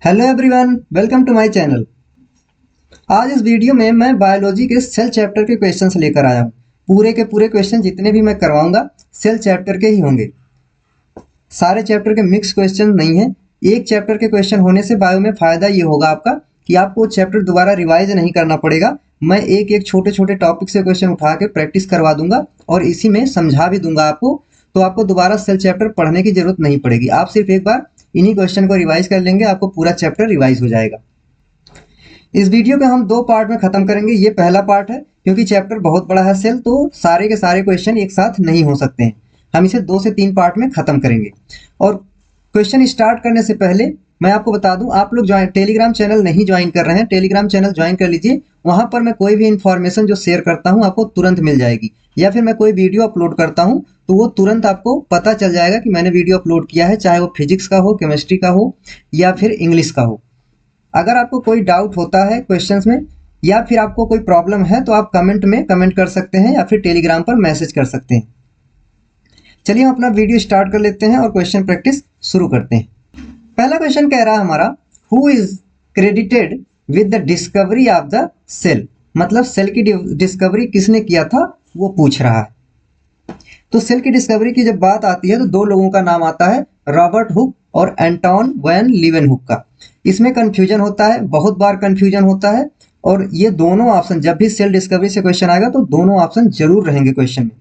Hello everyone, welcome to my channel. आज इस video में मैं बायोलॉजी के सेल चैप्टर के क्वेश्चंस लेकर आया हूँ। पूरे के पूरे क्वेश्चन जितने भी मैं करवाऊंगा सेल चैप्टर के ही होंगे। सारे चैप्टर के मिक्स क्वेश्चन नहीं है। एक चैप्टर के क्वेश्चन होने से बायो में फ़ायदा ये होगा आपका कि आपको चैप्टर दोबारा रिवाइज नहीं करना पड़ेगा। मैं एक एक छोटे छोटे टॉपिक से क्वेश्चन उठा के प्रैक्टिस करवा दूंगा और इसी में समझा भी दूंगा आपको। तो आपको दोबारा सेल चैप्टर पढ़ने की जरूरत नहीं पड़ेगी। आप सिर्फ एक बार इन्हीं क्वेश्चन को रिवाइज कर लेंगे, आपको पूरा चैप्टर रिवाइज हो जाएगा। इस वीडियो को हम दो पार्ट में खत्म करेंगे। ये पहला पार्ट है क्योंकि चैप्टर बहुत बड़ा है सेल, तो सारे के सारे क्वेश्चन एक साथ नहीं हो सकते हैं। हम इसे 2 से 3 पार्ट में खत्म करेंगे। और क्वेश्चन स्टार्ट करने से पहले मैं आपको बता दूं, आप लोग टेलीग्राम चैनल नहीं ज्वाइन कर रहे हैं, टेलीग्राम चैनल ज्वाइन कर लीजिए। वहां पर मैं कोई भी इंफॉर्मेशन जो शेयर करता हूं आपको तुरंत मिल जाएगी, या फिर मैं कोई वीडियो अपलोड करता हूं तो वो तुरंत आपको पता चल जाएगा कि मैंने वीडियो अपलोड किया है, चाहे वो फिजिक्स का हो, केमिस्ट्री का हो या फिर इंग्लिश का हो। अगर आपको कोई डाउट होता है क्वेश्चंस में या फिर आपको कोई प्रॉब्लम है तो आप कमेंट में कमेंट कर सकते हैं या फिर टेलीग्राम पर मैसेज कर सकते हैं। चलिए हम अपना वीडियो स्टार्ट कर लेते हैं और क्वेश्चन प्रैक्टिस शुरू करते हैं। पहला क्वेश्चन कह रहा है हमारा, who is credited with the discovery of the cell. मतलब सेल की डिस्कवरी किसने किया था वो पूछ रहा है। तो सेल की डिस्कवरी की जब बात आती है तो दो लोगों का नाम आता है, रॉबर्ट हुक और एंटोन वैन लीवेनहुक का। इसमें कंफ्यूजन होता है, बहुत बार कंफ्यूजन होता है। और ये दोनों ऑप्शन जब भी सेल डिस्कवरी से क्वेश्चन आएगा तो दोनों ऑप्शन जरूर रहेंगे क्वेश्चन में।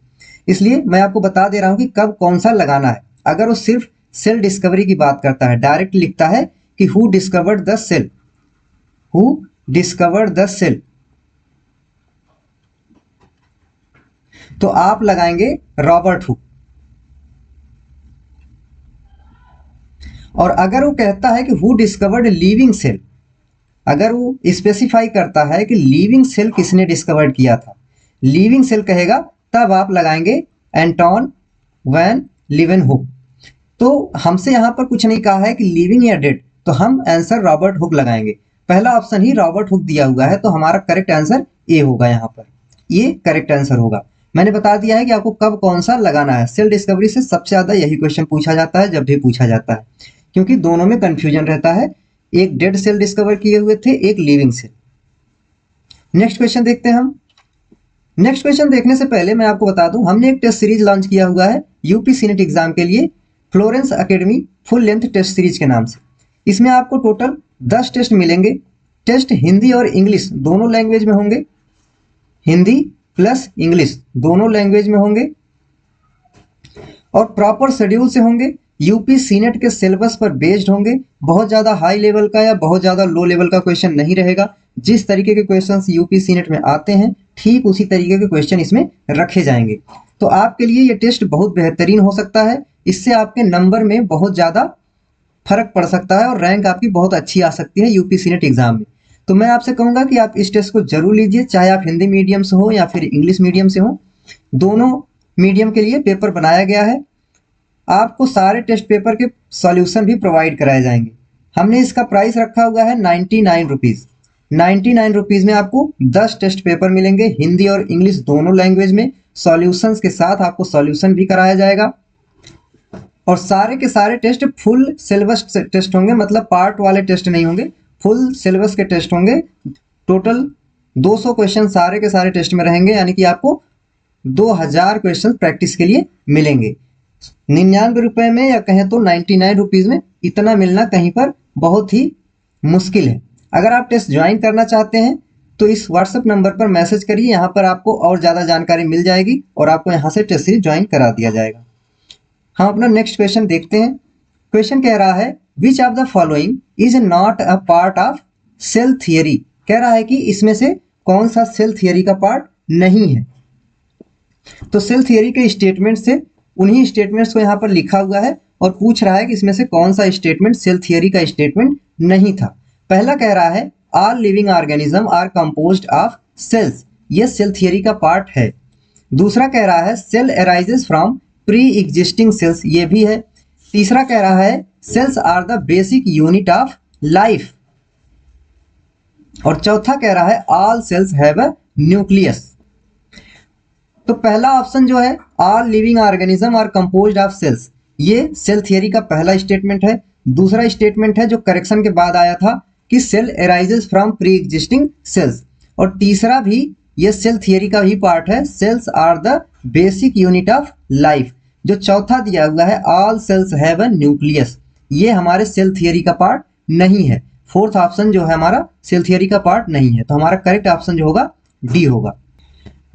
इसलिए मैं आपको बता दे रहा हूं कि कब कौन सा लगाना है। अगर वो सिर्फ सेल डिस्कवरी की बात करता है, डायरेक्ट लिखता है कि who discovered the cell, who discovered the cell, तो आप लगाएंगे रॉबर्ट हुक। और अगर वो कहता है कि हु डिस्कवर्ड लिविंग सेल, अगर वो स्पेसिफाई करता है कि लिविंग सेल किसने डिस्कवर्ड किया था, लिविंग सेल कहेगा, तब आप लगाएंगे एंटोन वैन लीवेनहुक। तो हमसे यहां पर कुछ नहीं कहा है कि लिविंग या डेड, तो हम आंसर रॉबर्ट हुक लगाएंगे। पहला ऑप्शन ही रॉबर्ट हुक दिया हुआ है तो हमारा करेक्ट आंसर ए होगा। यहाँ पर ये करेक्ट आंसर होगा। मैंने बता दिया है कि आपको कब कौन सा लगाना है। सेल डिस्कवरी से सबसे ज्यादा यही क्वेश्चन पूछा जाता है जब भी पूछा जाता है, क्योंकि दोनों में कंफ्यूजन रहता है। एक डेड सेल डिस्कवर किए हुए थे, एक लिविंग सेल। नेक्स्ट क्वेश्चन देखते हैं हम। नेक्स्ट क्वेश्चन देखने से पहले मैं आपको बता दूं, हमने एक टेस्ट सीरीज लॉन्च किया हुआ है यूपी सीनेट एग्जाम के लिए, Florence Academy full length test series के नाम से। इसमें आपको टोटल 10 टेस्ट मिलेंगे। टेस्ट हिंदी और इंग्लिश दोनों लैंग्वेज में होंगे, हिंदी प्लस इंग्लिश दोनों लैंग्वेज में होंगे और प्रॉपर शेड्यूल से होंगे। यूपी सीनेट के सिलेबस पर बेस्ड होंगे। बहुत ज़्यादा हाई लेवल का या बहुत ज़्यादा लो लेवल का क्वेश्चन नहीं रहेगा। जिस तरीके के क्वेश्चंस यूपी सीनेट में आते हैं ठीक उसी तरीके के क्वेश्चन इसमें रखे जाएंगे। तो आपके लिए ये टेस्ट बहुत बेहतरीन हो सकता है। इससे आपके नंबर में बहुत ज़्यादा फर्क पड़ सकता है और रैंक आपकी बहुत अच्छी आ सकती है यूपी सीनेट एग्जाम में। तो मैं आपसे कहूँगा कि आप इस टेस्ट को जरूर लीजिए, चाहे आप हिंदी मीडियम से हो या फिर इंग्लिश मीडियम से हो। दोनों मीडियम के लिए पेपर बनाया गया है। आपको सारे टेस्ट पेपर के सॉल्यूशन भी प्रोवाइड कराए जाएंगे। हमने इसका प्राइस रखा हुआ है 99 रुपीज़। 99 रुपीज़ में आपको 10 टेस्ट पेपर मिलेंगे, हिंदी और इंग्लिश दोनों लैंग्वेज में। सॉल्यूशंस के साथ आपको सॉल्यूशन भी कराया जाएगा और सारे के सारे टेस्ट फुल सिलेबस टेस्ट होंगे, मतलब पार्ट वाले टेस्ट नहीं होंगे, फुल सिलेबस के टेस्ट होंगे। टोटल 200 क्वेश्चन सारे के सारे टेस्ट में रहेंगे, यानी कि आपको 2000 क्वेश्चन प्रैक्टिस के लिए मिलेंगे। 99 रुपए में या कहें तो 99 रुपीज़ में इतना मिलना कहीं पर बहुत ही मुश्किल है। अगर आप टेस्ट ज्वाइन करना चाहते हैं तो इस व्हाट्सएप नंबर पर मैसेज करिए, यहाँ पर आपको और ज़्यादा जानकारी मिल जाएगी और आपको यहाँ से टेस्ट सीरीज ज्वाइन करा दिया जाएगा। हम अपना नेक्स्ट क्वेश्चन देखते हैं। क्वेश्चन कह रहा है, which of the following is not a part of cell theory. कह रहा है कि इसमें से कौन सा सेल थियरी का पार्ट नहीं है। तो सेल थियरी के स्टेटमेंट से उन्हीं स्टेटमेंट्स को यहाँ पर लिखा हुआ है और पूछ रहा है कि इसमें से कौन सा स्टेटमेंट सेल थियरी का स्टेटमेंट नहीं था। पहला कह रहा है, all living organism are composed of cells. ये सेल थियरी का पार्ट है। दूसरा कह रहा है, cell arises from pre existing cells, ये भी है। तीसरा कह रहा है, cells are the basic unit of life. और चौथा कह रहा है, all cells have a nucleus. तो पहला ऑप्शन जो है, all living organism are composed of cells, ये सेल थियरी का पहला स्टेटमेंट है। दूसरा स्टेटमेंट है जो करेक्शन के बाद आया था कि cell arises from pre existing cells, और तीसरा भी ये सेल थियरी का ही पार्ट है, cells are the basic unit of life. जो चौथा दिया हुआ है all cells have a nucleus, ये हमारे सेल थियरी का पार्ट नहीं है। फोर्थ ऑप्शन जो है हमारा सेल थियरी का पार्ट नहीं है, तो हमारा करेक्ट ऑप्शन जो होगा डी होगा।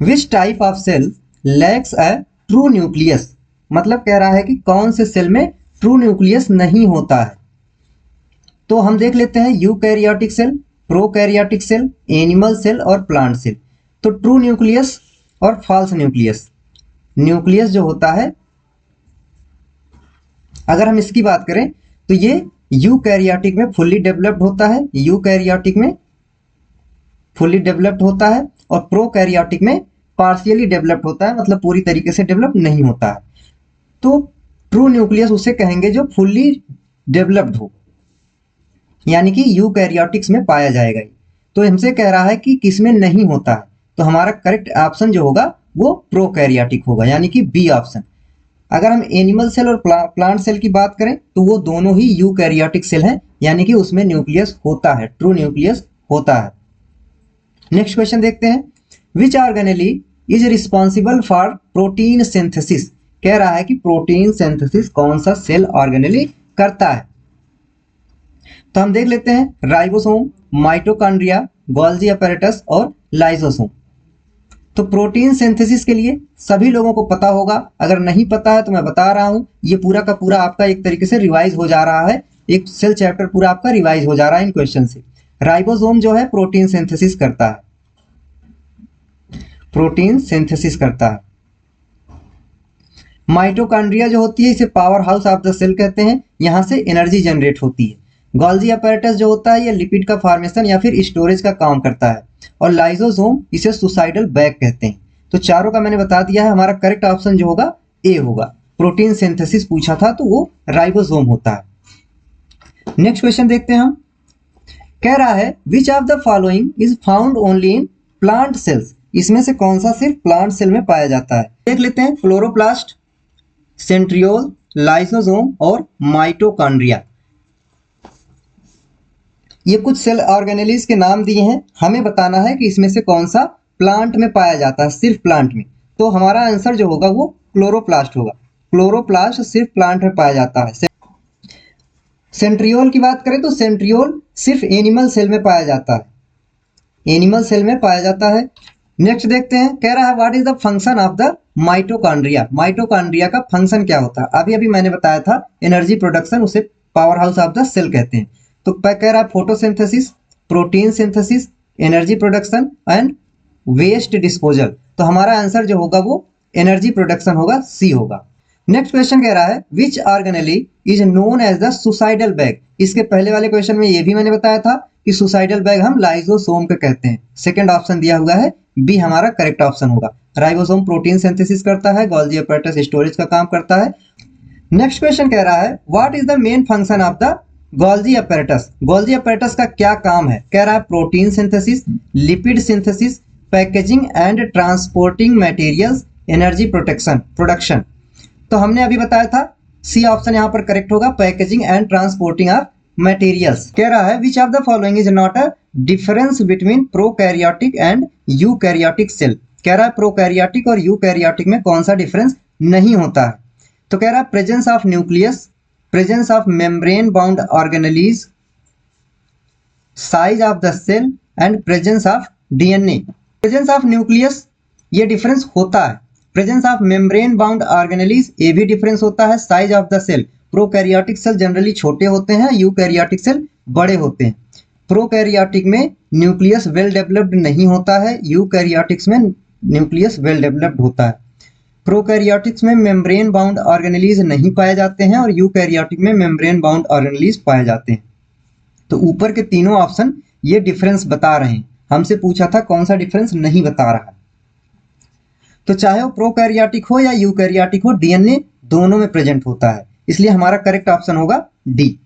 Which type of cell lacks a true nucleus, मतलब कह रहा है कि कौन से सेल में ट्रू न्यूक्लियस नहीं होता है। तो हम देख लेते हैं eukaryotic cell, prokaryotic cell, animal cell और प्लांट सेल। तो ट्रू न्यूक्लियस और फॉल्स न्यूक्लियस, न्यूक्लियस जो होता है अगर हम इसकी बात करें तो ये यूकैरियोटिक में फुल्ली डेवलप्ड होता है, यूकैरियोटिक में फुल्ली डेवलप्ड होता है, और प्रोकैरियोटिक में पार्शियली डेवलप्ड होता है, मतलब पूरी तरीके से डेवलप नहीं होता है। तो ट्रू न्यूक्लियस उसे कहेंगे जो फुल्ली डेवलप्ड हो, यानी कि यूकैरियोटिक्स में पाया जाएगा। तो हमसे कह रहा है कि किसमें नहीं होता है, तो हमारा करेक्ट ऑप्शन जो होगा वो प्रोकैरियोटिक होगा, यानी कि बी ऑप्शन। अगर हम एनिमल सेल और प्लांट सेल की बात करें तो वो दोनों ही यूकैरियोटिक सेल हैं, यानी कि उसमें न्यूक्लियस होता है, ट्रू न्यूक्लियस होता है। नेक्स्ट क्वेश्चन देखते हैं, which organelle is responsible for protein synthesis, कह रहा है कि प्रोटीन सिंथेसिस कौन सा सेल ऑर्गेनेली करता है। तो हम देख लेते हैं राइबोसोम, माइटोकॉन्ड्रिया, गोल्जी अपैरेटस और लाइसोसोम। तो प्रोटीन सिंथेसिस के लिए सभी लोगों को पता होगा, अगर नहीं पता है तो मैं बता रहा हूं, ये पूरा का पूरा आपका एक तरीके से रिवाइज हो जा रहा है, एक सेल चैप्टर पूरा आपका रिवाइज हो जा रहा है इन क्वेश्चन से। राइबोसोम जो है प्रोटीन सिंथेसिस करता है, प्रोटीन सिंथेसिस करता है। माइटोकॉन्ड्रिया जो होती है इसे power house of the cell कहते हैं, यहां से एनर्जी जनरेट होती है। गोल्जी अपैरेटस जो होता है ये लिपिड का फॉर्मेशन या फिर स्टोरेज का काम करता है, और लाइसोसोम इसे सुसाइडल बैग कहते हैं। तो चारों का मैंने बता दिया है, हमारा करेक्ट ऑप्शन जो होगा ए होगा। प्रोटीन सिंथेसिस पूछा था तो वो राइबोसोम होता है। नेक्स्ट क्वेश्चन देखते हैं हम, कह रहा है which of the following is found only in plant cells, इसमें से कौन सा सिर्फ प्लांट सेल में पाया जाता है। देख लेते हैं क्लोरोप्लास्ट, सेंट्रियोल, लाइसोसोम और माइटोकॉन्ड्रिया। ये कुछ सेल ऑर्गेनेलीज के नाम दिए हैं, हमें बताना है कि इसमें से कौन सा प्लांट में पाया जाता है, सिर्फ प्लांट में। तो हमारा आंसर जो होगा वो क्लोरोप्लास्ट होगा, क्लोरोप्लास्ट सिर्फ प्लांट में पाया जाता है। सेंट्रियोल की बात करें तो सेंट्रियोल सिर्फ एनिमल सेल में पाया जाता है, एनिमल सेल में पाया जाता है। नेक्स्ट देखते हैं, कह रहा है what is the function of the mitochondria, mitochondria का फंक्शन क्या होता है। अभी अभी मैंने बताया था एनर्जी प्रोडक्शन, उसे power house of the cell कहते हैं। तो कह रहा है photosynthesis, protein synthesis, energy production and waste disposal. तो हमारा आंसर जो होगा वो एनर्जी प्रोडक्शन होगा, सी होगा। नेक्स्ट क्वेश्चन कह रहा है which organelle is known as the suicidal bag. इसके पहले वाले क्वेश्चन में ये भी मैंने बताया था कि सुसाइडल बैग हम लाइसोसोम के कहते हैं। सेकंड ऑप्शन दिया हुआ है बी हमारा करेक्ट ऑप्शन होगा। राइबोसोम प्रोटीन सिंथेसिस करता है, गोल्जी अपैरेटस स्टोरेज का काम करता है। नेक्स्ट क्वेश्चन कह रहा है what is the main function of the Golgi apparatus, Golgi apparatus का क्या काम है। कह रहा है protein synthesis, lipid synthesis, packaging and transporting materials, energy production. तो हमने अभी बताया था सी ऑप्शन यहाँ पर करेक्ट होगा, packaging and transporting of materials. कह रहा है which of the following is not a difference between prokaryotic and eukaryotic cell. कह रहा है प्रोकैरियोटिक और यूकैरियोटिक में कौन सा डिफरेंस नहीं होता है। तो कह रहा है presence of nucleus, presence of membrane bound organelles, size of the cell and presence of DNA। presence of nucleus ये डिफरेंस होता है, presence of membrane bound organelles ये भी डिफरेंस होता है, size of the cell prokaryotic cell generally छोटे होते हैं, यूकैरियोटिक सेल बड़े होते हैं। प्रोकैरियोटिक में न्यूक्लियस वेल डेवलप्ड नहीं होता है, यूकैरियोटिक्स में न्यूक्लियस वेल डेवलप्ड होता है। प्रोकैरियोटिक्स में मेम्ब्रेन बाउंड ऑर्गेनेलीज नहीं पाए जाते हैं और यूकैरियोटिक में मेम्ब्रेन बाउंड ऑर्गेनेलीज पाए जाते हैं। तो ऊपर के तीनों ऑप्शन ये डिफरेंस बता रहे हैं, हमसे पूछा था कौन सा डिफरेंस नहीं बता रहा है। तो चाहे वो प्रोकैरियोटिक हो या यूकैरियोटिक हो, डीएनए दोनों में प्रेजेंट होता है, इसलिए हमारा करेक्ट ऑप्शन होगा डी।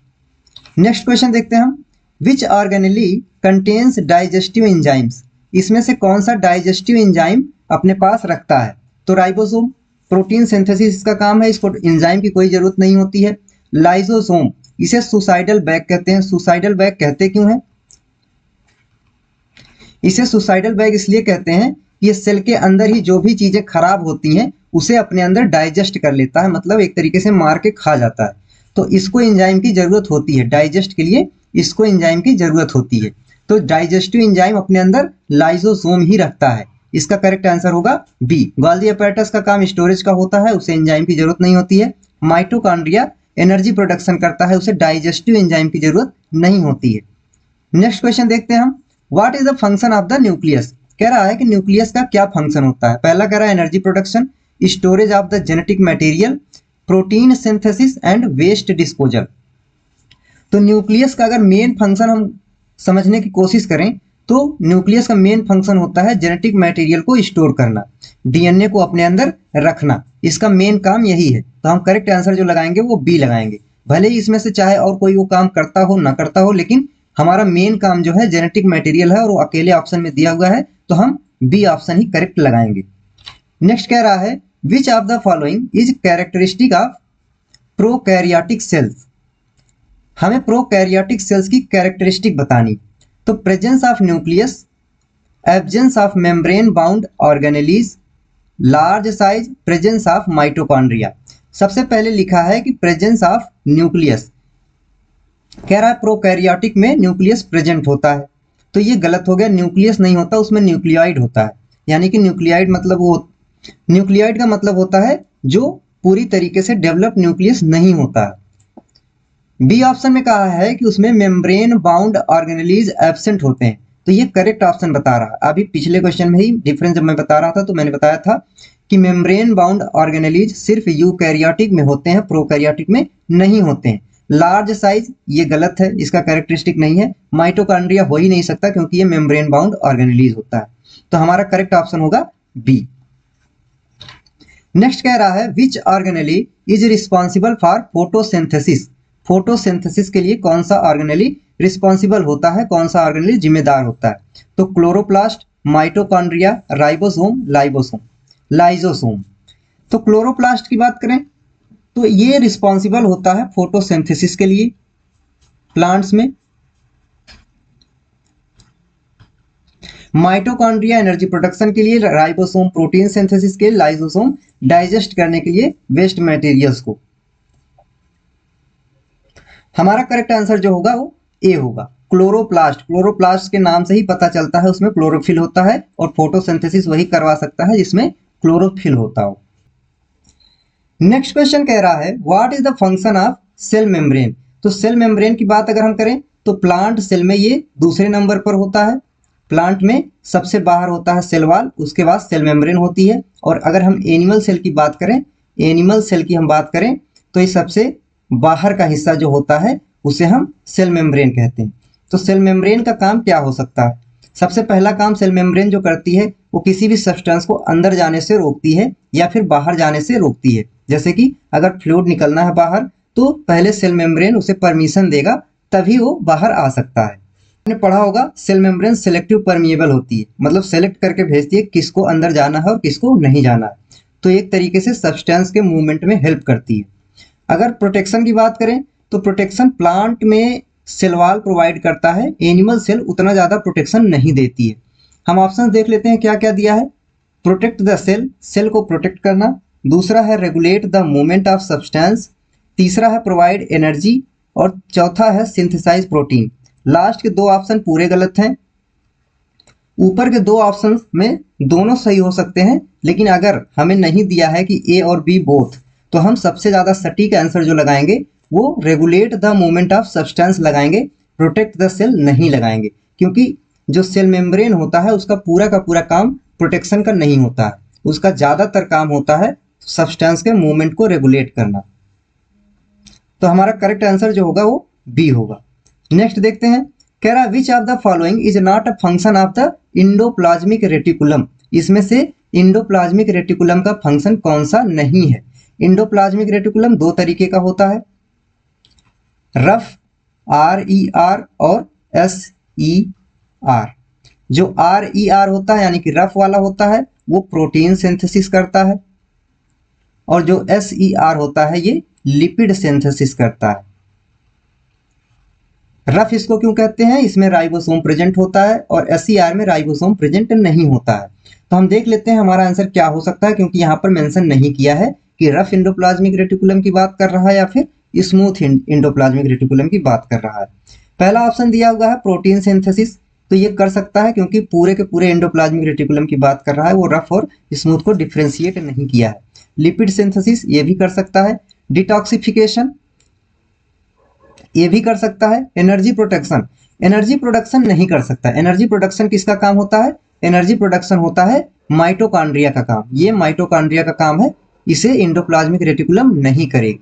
नेक्स्ट क्वेश्चन देखते हैं हम, विच ऑर्गेनेली कंटेन्स डाइजेस्टिव एंजाइम्स, इसमें से कौन सा डाइजेस्टिव एंजाइम अपने पास रखता है। तो राइबोसोम प्रोटीन सिंथेसिस इसका काम है, इसको एंजाइम की कोई जरूरत नहीं होती है। लाइसोसोम इसे सुसाइडल बैग कहते हैं। सुसाइडल बैग कहते क्यों हैं? इसे सुसाइडल बैग इसलिए कहते हैं कि ये सेल के अंदर ही जो भी चीजें खराब होती हैं उसे अपने अंदर डाइजेस्ट कर लेता है, मतलब एक तरीके से मार के खा जाता है। तो इसको एंजाइम की जरूरत होती है, डाइजेस्ट के लिए इसको एंजाइम की जरूरत होती है। तो डाइजेस्टिव एंजाइम अपने अंदर लाइसोसोम ही रखता है। इसका करेक्ट आंसर होगा बी। गोल्गी अपैरेटस का काम स्टोरेज का होता है, उसे एंजाइम की जरूरत नहीं होती है। माइटोकॉन्ड्रिया एनर्जी प्रोडक्शन करता है, उसे डाइजेस्टिव एंजाइम की जरूरत नहीं होती है। नेक्स्ट क्वेश्चन देखते हैं हम, what is the function of the nucleus. कह रहा है कि न्यूक्लियस का क्या फंक्शन होता है। पहला कह रहा है energy production, storage of the genetic material, protein synthesis and waste disposal. तो न्यूक्लियस का अगर मेन फंक्शन हम समझने की कोशिश करें तो न्यूक्लियस का मेन फंक्शन होता है जेनेटिक मटेरियल को स्टोर करना, डीएनए को अपने अंदर रखना, इसका मेन काम यही है। तो हम करेक्ट आंसर जो लगाएंगे वो बी लगाएंगे। भले ही इसमें से चाहे और कोई वो काम करता हो ना करता हो, लेकिन हमारा मेन काम जो है जेनेटिक मटेरियल है और वो अकेले ऑप्शन में दिया हुआ है, तो हम बी ऑप्शन ही करेक्ट लगाएंगे। नेक्स्ट कह रहा है which of the following is characteristic of prokaryotic cells. हमें प्रोकैरियोटिक सेल्स की कैरेक्टरिस्टिक बतानी। तो presence of nucleus, absence of membrane bound organelles, large size, presence of mitochondria. सबसे पहले लिखा है कि प्रेजेंस ऑफ न्यूक्लियस, कह रहा है प्रोकैरियोटिक में न्यूक्लियस प्रेजेंट होता है, तो ये गलत हो गया। न्यूक्लियस नहीं होता, उसमें न्यूक्लियोइड होता है। यानी कि न्यूक्लियोइड मतलब वो, न्यूक्लियोइड का मतलब होता है जो पूरी तरीके से डेवलप न्यूक्लियस नहीं होता है। बी ऑप्शन में कहा है कि उसमें मेम्ब्रेन बाउंड ऑर्गेनेलीज एब्सेंट होते हैं, तो ये करेक्ट ऑप्शन बता रहा है। अभी पिछले क्वेश्चन में ही डिफरेंस जब मैं बता रहा था तो मैंने बताया था कि मेम्ब्रेन बाउंड ऑर्गेनेलीज सिर्फ यूकैरियोटिक में होते हैं, प्रोकैरियोटिक में नहीं होते हैं। लार्ज साइज ये गलत है, इसका कैरेक्टरिस्टिक नहीं है। माइटोकॉन्ड्रिया हो ही नहीं सकता क्योंकि ये मेम्ब्रेन बाउंड ऑर्गेनेलीज होता है। तो हमारा करेक्ट ऑप्शन होगा बी। नेक्स्ट कह रहा है which organelle is responsible for photosynthesis. Photosynthesis के लिए कौन सा ऑर्गेनेली रिस्पॉन्सिबल होता है, कौन सा ऑर्गेनेली जिम्मेदार होता है। तो क्लोरोप्लास्ट, माइटोकॉन्ड्रिया, राइबोसोम, लाइसोसोम। तो क्लोरोप्लास्ट की बात करें तो ये रिस्पॉन्सिबल होता है फोटोसिंथेसिस के लिए प्लांट्स में। माइटोकॉन्ड्रिया एनर्जी प्रोडक्शन के लिए, राइबोसोम प्रोटीन सिंथेसिस के लिए, लाइसोसोम डाइजेस्ट करने के लिए वेस्ट मटेरियल्स को। हमारा करेक्ट आंसर जो होगा वो ए होगा, क्लोरोप्लास्ट। क्लोरोप्लास्ट के नाम से ही पता चलता है उसमें क्लोरोफिल होता है और फोटोसिंथेसिस वही करवा सकता है जिसमें क्लोरोफिल होता हो। नेक्स्ट क्वेश्चन कह रहा है what is the function of cell membrane. तो सेल मेम्ब्रेन की बात अगर हम करें तो प्लांट सेल में ये दूसरे नंबर पर होता है। प्लांट में सबसे बाहर होता है सेल वॉल, उसके बाद सेल मेम्ब्रेन होती है। और अगर हम एनिमल सेल की बात करें, एनिमल सेल की हम बात करें तो ये सबसे बाहर का हिस्सा जो होता है उसे हम सेल मेम्ब्रेन कहते हैं। तो सेल मेम्ब्रेन का काम क्या हो सकता है। सबसे पहला काम सेल मेम्ब्रेन जो करती है वो किसी भी सब्सटेंस को अंदर जाने से रोकती है या फिर बाहर जाने से रोकती है। जैसे कि अगर फ्लूइड निकलना है बाहर तो पहले सेल मेम्ब्रेन उसे परमिशन देगा तभी वो बाहर आ सकता है। आपने पढ़ा होगा सेल मेम्ब्रेन सेलेक्टिव परमिएबल होती है, मतलब सेलेक्ट करके भेजती है किसको अंदर जाना है और किसको नहीं जाना है। तो एक तरीके से सब्सटेंस के मूवमेंट में हेल्प करती है। अगर प्रोटेक्शन की बात करें तो प्रोटेक्शन प्लांट में सेल वॉल प्रोवाइड करता है, एनिमल सेल उतना ज़्यादा प्रोटेक्शन नहीं देती है। हम ऑप्शन देख लेते हैं क्या क्या दिया है। प्रोटेक्ट द सेल, सेल को प्रोटेक्ट करना। दूसरा है regulate the movement of substance. तीसरा है प्रोवाइड एनर्जी। और चौथा है सिंथेसाइज प्रोटीन। लास्ट के दो ऑप्शन पूरे गलत हैं। ऊपर के दो ऑप्शन में दोनों सही हो सकते हैं, लेकिन अगर हमें नहीं दिया है कि ए और बी बोथ, तो हम सबसे ज़्यादा सटीक आंसर जो लगाएंगे वो regulate the movement of substance लगाएंगे, प्रोटेक्ट द सेल नहीं लगाएंगे। क्योंकि जो सेल मेम्ब्रेन होता है उसका पूरा का पूरा काम प्रोटेक्शन का नहीं होता है, उसका ज़्यादातर काम होता है सब्सटेंस के मूवमेंट को रेगुलेट करना। तो हमारा करेक्ट आंसर जो होगा वो बी होगा। नेक्स्ट देखते हैं, कह रहा है which of the following is not a function of the endoplasmic reticulum. इसमें से इंडोप्लाज्मिक रेटिकुलम का फंक्शन कौन सा नहीं है। इंडोप्लाज्मिक रेटिकुलम दो तरीके का होता है, रफ RER और SER। जो RER होता है यानी कि रफ वाला होता है वो प्रोटीन सिंथेसिस करता है, और जो SER होता है ये लिपिड सिंथेसिस करता है। रफ इसको क्यों कहते हैं, इसमें राइबोसोम प्रेजेंट होता है और SCR में राइबोसोम प्रेजेंट नहीं होता है। तो हम देख लेते हैं हमारा आंसर क्या हो सकता है, क्योंकि यहाँ पर मेंशन नहीं किया है कि रफ इंडोप्लाज्मिक रेटिकुलम की बात कर रहा है या फिर स्मूथ इंडोप्लाज्मिक रेटिकुलम की बात कर रहा है। पहला ऑप्शन दिया हुआ है प्रोटीन सिंथेसिस, तो ये कर सकता है क्योंकि पूरे के पूरे इंडोप्लाज्मिक रेटिकुलम की बात कर रहा है, वो रफ और स्मूथ को डिफ्रेंशिएट नहीं किया है। लिपिड सिंथेसिस ये भी कर सकता है। डिटॉक्सिफिकेशन ये भी कर सकता है। एनर्जी प्रोटेक्शन, एनर्जी प्रोडक्शन नहीं कर सकता। एनर्जी प्रोडक्शन किसका काम होता है, एनर्जी प्रोडक्शन होता है माइटोकॉन्ड्रिया का काम, ये माइटोकॉन्ड्रिया का काम है, इसे इंडोप्लाज्मिक रेटिकुलम नहीं करेगी।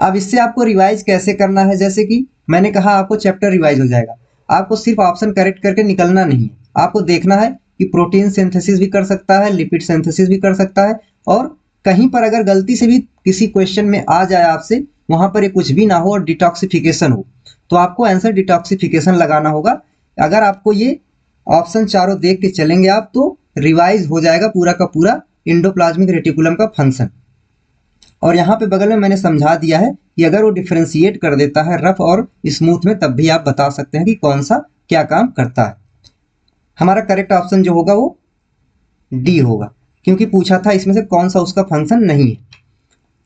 अब इससे आपको रिवाइज कैसे करना है, जैसे कि मैंने कहा आपको चैप्टर रिवाइज हो जाएगा, आपको सिर्फ ऑप्शन करेक्ट करके निकलना नहीं है, आपको देखना है कि प्रोटीन सिंथेसिस भी कर सकता है, लिपिड सिंथेसिस भी कर सकता है, और कहीं पर अगर गलती से भी किसी क्वेश्चन में आ जाए आपसे, वहां पर ये कुछ भी ना हो और डिटॉक्सिफिकेशन हो, तो आपको आंसर डिटॉक्सिफिकेशन लगाना होगा। अगर आपको ये ऑप्शन चारों देख के चलेंगे आप, तो रिवाइज हो जाएगा पूरा का पूरा इंडोप्लाज्मिक रेटिकुलम का फंक्शन। और यहाँ पे बगल में मैंने समझा दिया है कि अगर वो डिफ्रेंशिएट कर देता है रफ और स्मूथ में, तब भी आप बता सकते हैं कि कौन सा क्या काम करता है। हमारा करेक्ट ऑप्शन जो होगा वो डी होगा, क्योंकि पूछा था इसमें से कौन सा उसका फंक्शन नहीं है।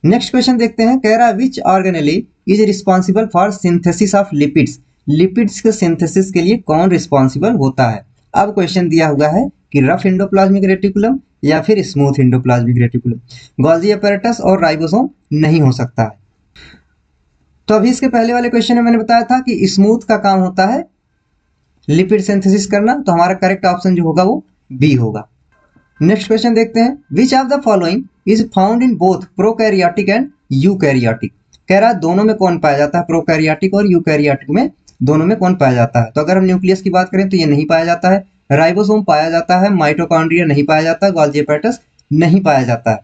नेक्स्ट क्वेश्चन देखते हैं, कह रहा है which organelle is responsible for synthesis of lipids, lipids के सिंथेसिस के लिए कौन रिस्पॉन्सिबल होता है। अब क्वेश्चन दिया हुआ है कि रफ इंडोप्लाज्मिक रेटिकुलम या फिर smooth endoplasmic reticulum, Golgi apparatus और राइबोसोम नहीं हो सकता है। तो अभी इसके पहले वाले क्वेश्चन में मैंने बताया था कि स्मूथ का काम होता है लिपिड सिंथेसिस करना, तो हमारा करेक्ट ऑप्शन जो होगा वो बी होगा। नेक्स्ट क्वेश्चन देखते हैं, विच of the following is found in both prokaryotic and eukaryotic, कह रहा है दोनों में कौन पाया जाता है, प्रोकैरियोटिक और यूकैरियोटिक में दोनों में कौन पाया जाता है। तो अगर हम न्यूक्लियस की बात करें तो ये नहीं पाया जाता है, राइबोसोम पाया जाता है, माइटोकॉन्ड्रिया नहीं पाया जाता, गोल्गी apparatus नहीं पाया जाता है।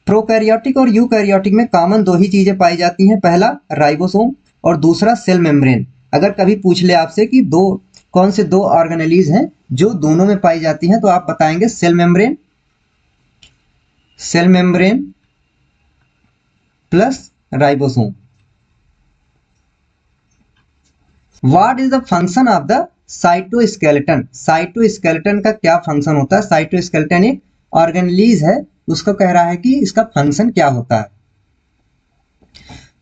प्रोकैरियोटिक और यूकैरियोटिक में कॉमन दो ही चीजें पाई जाती हैं, पहला राइबोसोम और दूसरा सेल मेम्ब्रेन। अगर कभी पूछ ले आपसे कि दो कौन से दो ऑर्गेनेलीज हैं जो दोनों में पाई जाती हैं, तो आप बताएंगे cell membrane plus ribosome. What is the function of the cytoskeleton, cytoskeleton का क्या फंक्शन होता है। साइटोस्केलेटन एक ऑर्गेनेलीज है, उसको कह रहा है कि इसका फंक्शन क्या होता है।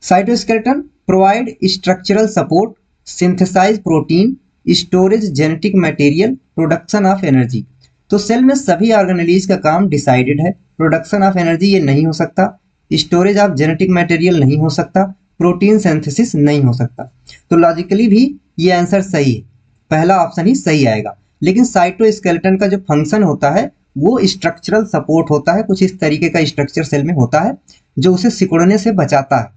Cytoskeleton provide structural support, synthesize protein, storage genetic material, production of energy. तो सेल में सभी ऑर्गेनेलीज का काम डिसाइडेड है, प्रोडक्शन ऑफ एनर्जी ये नहीं हो सकता, स्टोरेज ऑफ जेनेटिक मटेरियल नहीं हो सकता, प्रोटीन सिंथेसिस नहीं हो सकता। तो लॉजिकली भी ये आंसर सही है, पहला ऑप्शन ही सही आएगा। लेकिन साइटोस्केलेटन का जो फंक्शन होता है वो स्ट्रक्चरल सपोर्ट होता है, कुछ इस तरीके का स्ट्रक्चर सेल में होता है जो उसे सिकुड़ने से बचाता है,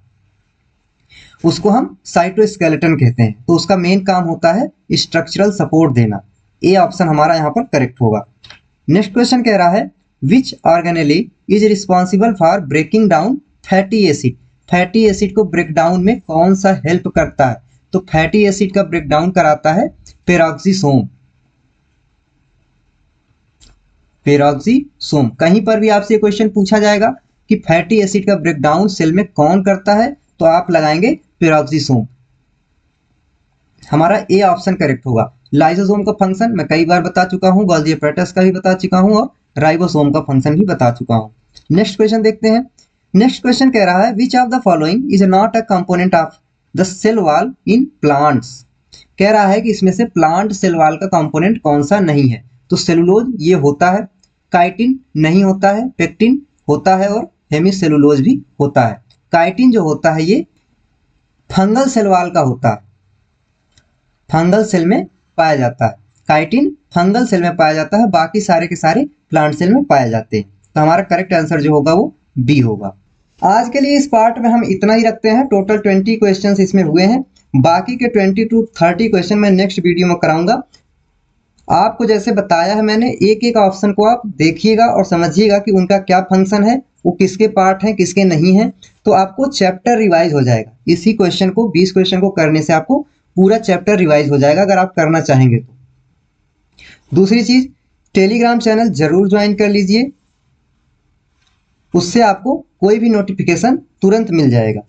उसको हम साइटोस्केलेटन कहते हैं। तो उसका मेन काम होता है स्ट्रक्चरल सपोर्ट देना। ए ऑप्शन हमारा यहाँ पर करेक्ट होगा। नेक्स्ट क्वेश्चन कह रहा है which organelle is responsible for breaking down fatty acid, fatty acid को ब्रेक डाउन में कौन सा हेल्प करता है। तो फैटी एसिड का ब्रेक डाउन कराता है पेरोक्सीसोम, पेरोक्सीसोम। कहीं पर भी आपसे क्वेश्चन पूछा जाएगा कि फैटी एसिड का ब्रेकडाउन सेल में कौन करता है, तो आप लगाएंगे पेरोक्सीसोम। हमारा ए ऑप्शन करेक्ट होगा। लाइसोसोम का फंक्शन मैं कई बार बता चुका हूं, गोल्गी apparatus का भी बता चुका हूं और राइबोसोम का फंक्शन भी बता चुका हूं। नेक्स्ट क्वेश्चन देखते हैं। नेक्स्ट क्वेश्चन कह रहा है which of the following is not a component of the cell wall in plants, कह रहा है कि इसमें से प्लांट सेल वॉल का कंपोनेंट कौन सा नहीं है। तो सेलुलोज ये होता है, काइटिन नहीं होता है, पेक्टिन होता है और हेमिसेलुलोज भी होता है। काइटिन जो होता है ये फंगल सेल वॉल का होता है, फंगल सेल में पाया जाता है, काइटिन फंगल सेल में पाया जाता है, बाकी सारे के सारे प्लांट सेल में पाए जाते हैं। तो हमारा करेक्ट आंसर जो होगा वो बी होगा। आज के लिए इस पार्ट में हम इतना ही रखते हैं। टोटल 20 क्वेश्चंस इसमें हुए हैं, बाकी के 20 to 30 क्वेश्चन मैं नेक्स्ट वीडियो में कराऊंगा। आपको जैसे बताया है मैंने, एक एक ऑप्शन को आप देखिएगा और समझिएगा कि उनका क्या फंक्शन है, वो किसके पार्ट हैं किसके नहीं हैं, तो आपको चैप्टर रिवाइज हो जाएगा। इसी क्वेश्चन को 20 क्वेश्चन को करने से आपको पूरा चैप्टर रिवाइज हो जाएगा अगर आप करना चाहेंगे तो। दूसरी चीज, टेलीग्राम चैनल जरूर ज्वाइन कर लीजिए, उससे आपको कोई भी नोटिफिकेशन तुरंत मिल जाएगा।